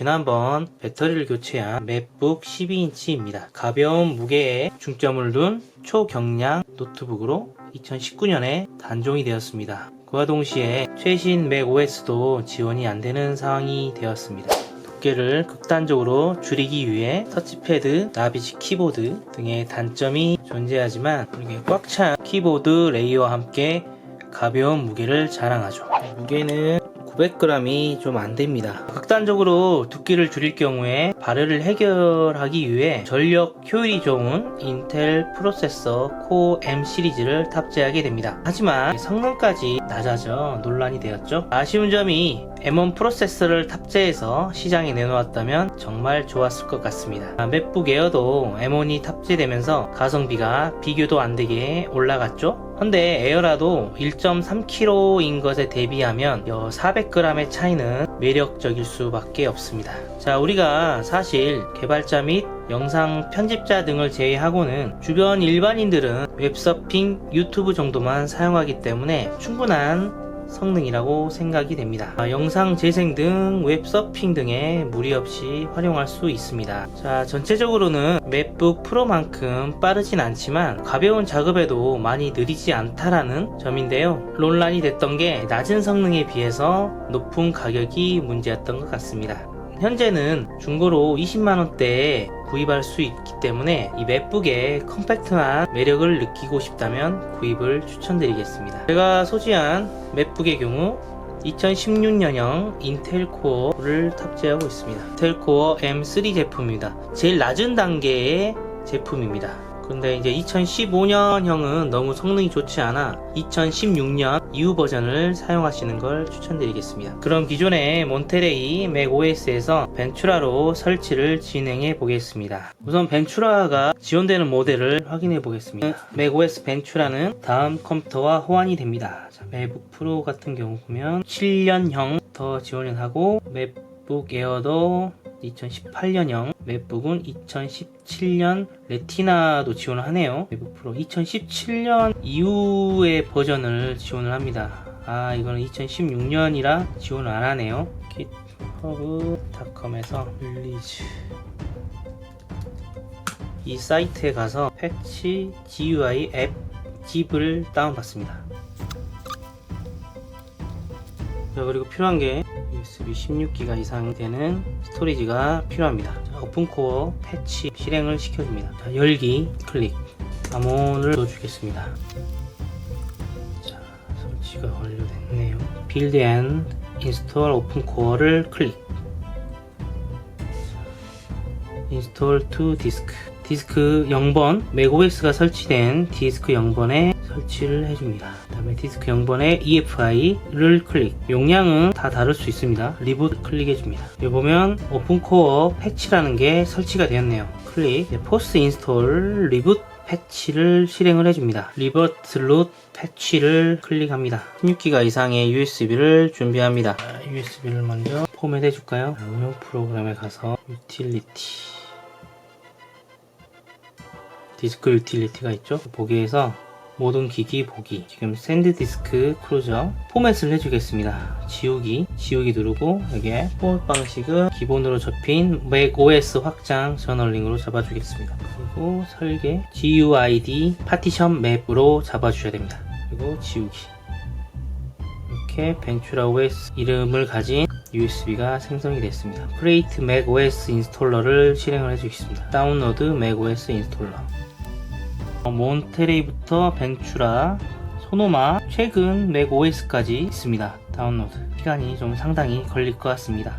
지난번 배터리를 교체한 맥북 12인치입니다. 가벼운 무게에 중점을 둔 초경량 노트북으로 2019년에 단종이 되었습니다. 그와 동시에 최신 맥OS도 지원이 안되는 상황이 되었습니다. 두께를 극단적으로 줄이기 위해 터치패드, 나비지 키보드 등의 단점이 존재하지만 이렇게 꽉 찬 키보드 레이어와 함께 가벼운 무게를 자랑하죠. 무게는 900g이 좀 안됩니다. 극단적으로 두께를 줄일 경우에 발열을 해결하기 위해 전력 효율이 좋은 인텔 프로세서 코어 M 시리즈를 탑재하게 됩니다. 하지만 성능까지 낮아져 논란이 되었죠. 아쉬운 점이 M1 프로세서를 탑재해서 시장에 내놓았다면 정말 좋았을 것 같습니다. 맥북 에어도 M1이 탑재되면서 가성비가 비교도 안되게 올라갔죠. 근데 에어라도 1.3kg인 것에 대비하면 400g의 차이는 매력적일 수밖에 없습니다. 자, 우리가 사실 개발자 및 영상 편집자 등을 제외하고는 주변 일반인들은 웹서핑, 유튜브 정도만 사용하기 때문에 충분한 성능이라고 생각이 됩니다. 영상 재생 등 웹서핑 등에 무리 없이 활용할 수 있습니다. 자, 전체적으로는 맥북 프로만큼 빠르진 않지만 가벼운 작업에도 많이 느리지 않다라는 점인데요. 논란이 됐던 게 낮은 성능에 비해서 높은 가격이 문제였던 것 같습니다. 현재는 중고로 20만원대에 구입할 수 있기 때문에 이 맥북의 컴팩트한 매력을 느끼고 싶다면 구입을 추천드리겠습니다. 제가 소지한 맥북의 경우 2016년형 인텔 코어를 탑재하고 있습니다. 인텔 코어 M3 제품입니다. 제일 낮은 단계의 제품입니다. 근데 이제 2015년형은 너무 성능이 좋지 않아 2016년 이후 버전을 사용하시는 걸 추천드리겠습니다. 그럼 기존의 몬테레이 맥OS에서 벤츄라로 설치를 진행해 보겠습니다. 우선 벤츄라가 지원되는 모델을 확인해 보겠습니다. 맥OS 벤츄라는 다음 컴퓨터와 호환이 됩니다. 자, 맥북 프로 같은 경우 보면 7년형부터 지원을 하고 맥북 에어도 2018년형, 맥북은 2017년 레티나도 지원을 하네요. 맥북 프로 2017년 이후의 버전을 지원을 합니다. 이거는 2016년이라 지원을 안 하네요. github.com에서 릴리즈 이 사이트에 가서 패치 GUI 앱 zip을 다운받습니다. 자, 그리고 필요한 게 USB 16기가 이상 되는 스토리지가 필요합니다. 자, 오픈코어 패치 실행을 시켜줍니다. 자, 열기 클릭, 암호를 넣어주겠습니다. 자, 설치가 완료됐네요. 빌드 앤 인스톨 오픈코어를 클릭. 인스톨 투 디스크. 디스크 0번, 맥OS가 설치된 디스크 0번에 설치를 해줍니다. 그 다음에 디스크 0번에 EFI를 클릭. 용량은 다 다를 수 있습니다. 리부트 클릭해줍니다. 여기 보면 오픈코어 패치라는 게 설치가 되었네요. 클릭. 포스트 인스톨 리부트 패치를 실행을 해줍니다. 리버트 룻 패치를 클릭합니다. 16기가 이상의 USB를 준비합니다. USB를 먼저 포맷 해줄까요? 운영 프로그램에 가서 유틸리티, 디스크 유틸리티가 있죠. 보기에서 모든 기기 보기, 지금 샌드 디스크 크루저 포맷을 해주겠습니다. 지우기 누르고 여기에 포맷 방식은 기본으로 접힌 맥OS 확장 저널링으로 잡아주겠습니다. 그리고 설계 GUID 파티션 맵으로 잡아주셔야 됩니다. 그리고 지우기. 이렇게 벤츄라 OS 이름을 가진 USB가 생성이 됐습니다. Create macOS 인스톨러를 실행을 해주겠습니다. 다운로드 macOS 인스톨러. 몬테레이부터 벤츄라, 소노마, 최근 맥OS까지 있습니다. 다운로드 시간이 좀 상당히 걸릴 것 같습니다.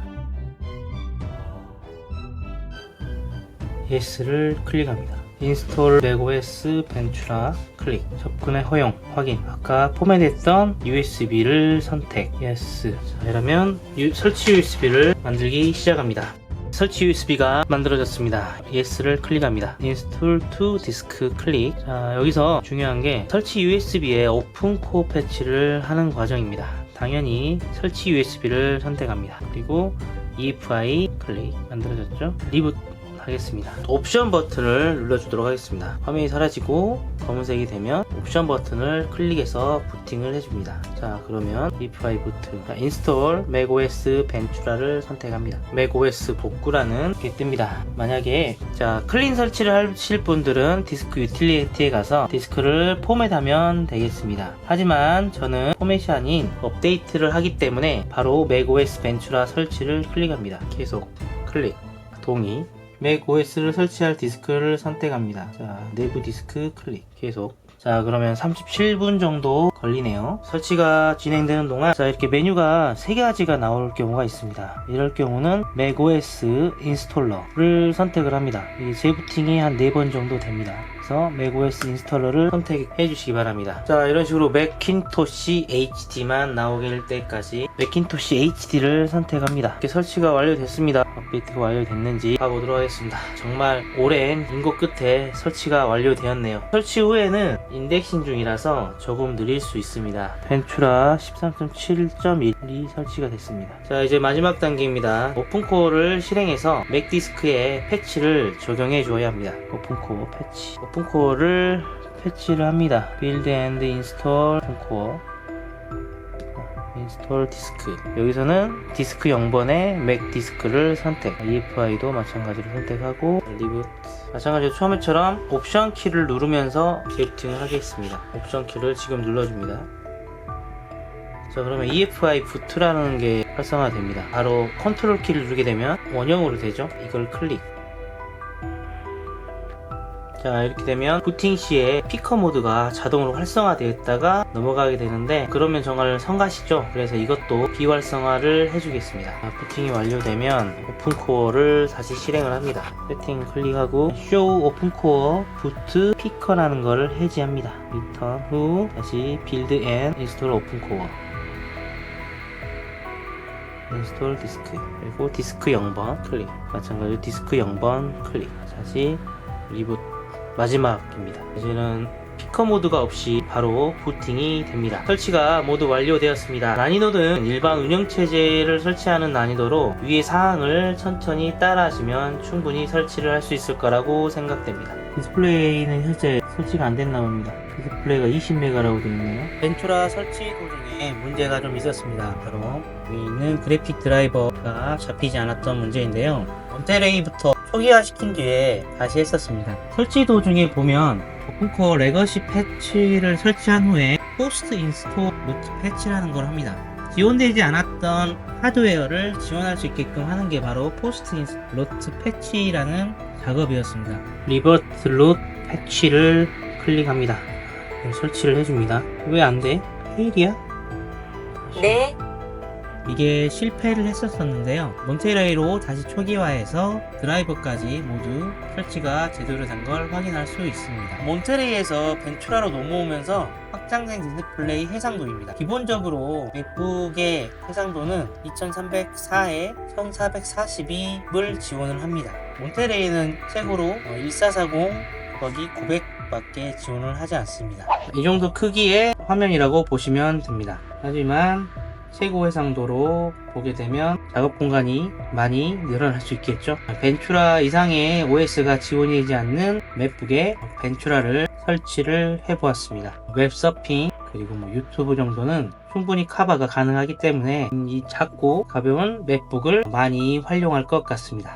Yes를 클릭합니다. 인스톨 맥OS 벤츄라 클릭. 접근의 허용 확인. 아까 포맷했던 USB를 선택. Yes. 자, 이러면 설치 USB를 만들기 시작합니다. 설치 USB가 만들어졌습니다. Yes를 클릭합니다. Install to Disk 클릭. 자, 여기서 중요한 게 설치 USB에 오픈 코어 패치를 하는 과정입니다. 당연히 설치 USB를 선택합니다. 그리고 EFI 클릭. 만들어졌죠? 리부트 하겠습니다. 옵션 버튼을 눌러주도록 하겠습니다. 화면이 사라지고 검은색이 되면 옵션 버튼을 클릭해서 부팅을 해줍니다. 자, 그러면 EFI 부트, 인스톨 맥OS 벤츄라를 선택합니다. 맥OS 복구라는 게 뜹니다. 만약에 자 클린 설치를 하실 분들은 디스크 유틸리티에 가서 디스크를 포맷하면 되겠습니다. 하지만 저는 포맷이 아닌 업데이트를 하기 때문에 바로 맥OS 벤츄라 설치를 클릭합니다. 계속 클릭, 동의. 맥OS를 설치할 디스크를 선택합니다. 자, 내부 디스크 클릭, 계속. 자, 그러면 37분 정도 걸리네요. 설치가 진행되는 동안 자, 이렇게 메뉴가 3가지가 나올 경우가 있습니다. 이럴 경우는 맥OS 인스톨러를 선택을 합니다. 이 재부팅이 한 4번 정도 됩니다. 그래서 맥OS 인스톨러를 선택해 주시기 바랍니다. 자, 이런 식으로 맥킨토시 HD만 나오게 될 때까지 맥킨토시 HD를 선택합니다. 이렇게 설치가 완료됐습니다. 업데이트가 완료됐는지 봐보도록 하겠습니다. 정말 오랜 인고 끝에 설치가 완료되었네요. 설치 후에는 인덱싱 중이라서 조금 느릴 수 있습니다. 벤츄라 13.7.1이 설치가 됐습니다. 자, 이제 마지막 단계입니다. 오픈코어를 실행해서 맥디스크에 패치를 적용해 줘야 합니다. 오픈코어 패치. 오픈코어를 패치를 합니다. 빌드 앤드 인스톨 오픈코어 인스톨 디스크. 여기서는 디스크 0번에 맥 디스크를 선택. EFI도 마찬가지로 선택하고 리부트. 마찬가지로 처음처럼 옵션 키를 누르면서 재부팅을 하겠습니다. 옵션 키를 지금 눌러줍니다. 자, 그러면 EFI 부트라는 게 활성화됩니다. 바로 컨트롤 키를 누르게 되면 원형으로 되죠. 이걸 클릭. 자, 이렇게 되면 부팅 시에 피커 모드가 자동으로 활성화되었다가 넘어가게 되는데 그러면 정말 성가시죠. 그래서 이것도 비활성화를 해주겠습니다. 자, 부팅이 완료되면 오픈코어를 다시 실행을 합니다. 세팅 클릭하고 쇼 오픈코어 부트 피커라는 거를 해제합니다. 리턴 후 다시 빌드 앤 인스톨 오픈코어 인스톨 디스크, 그리고 디스크 0번 클릭. 마찬가지로 디스크 0번 클릭. 다시 리부트. 마지막입니다. 이제는 피커 모드가 없이 바로 부팅이 됩니다. 설치가 모두 완료되었습니다. 난이도는 일반 운영체제를 설치하는 난이도로 위의 사항을 천천히 따라하시면 충분히 설치를 할 수 있을 거라고 생각됩니다. 디스플레이는 현재 설치가 안 됐나 봅니다. 디스플레이가 20메가라고 되어 있네요. 벤츄라 설치 도중에 문제가 좀 있었습니다. 바로 여기 있는 그래픽 드라이버가 잡히지 않았던 문제인데요. 몬테레이부터 초기화 시킨 뒤에 다시 했었습니다. 설치 도중에 보면 오픈코어 레거시 패치를 설치한 후에 포스트 인스톨 루트 패치라는 걸 합니다. 지원되지 않았던 하드웨어를 지원할 수 있게끔 하는 게 바로 포스트 인스톨 루트 패치라는 작업이었습니다. 리버트 루트 패치를 클릭합니다. 설치를 해줍니다. 왜 안 돼? 페일이야? 네. 이게 실패를 했었는데요. 몬테레이로 다시 초기화해서 드라이버까지 모두 설치가 제대로 된 걸 확인할 수 있습니다. 몬테레이에서 벤츄라로 넘어오면서 확장된 디스플레이 해상도입니다. 기본적으로 맥북의 해상도는 2304에 1440을 지원을 합니다. 몬테레이는 최고로 1440 거기 900밖에 지원을 하지 않습니다. 이 정도 크기의 화면이라고 보시면 됩니다. 하지만 최고 해상도로 보게 되면 작업 공간이 많이 늘어날 수 있겠죠. 벤츄라 이상의 OS가 지원이 되지 않는 맥북에 벤츄라를 설치를 해보았습니다. 웹서핑 그리고 유튜브 정도는 충분히 커버가 가능하기 때문에 이 작고 가벼운 맥북을 많이 활용할 것 같습니다.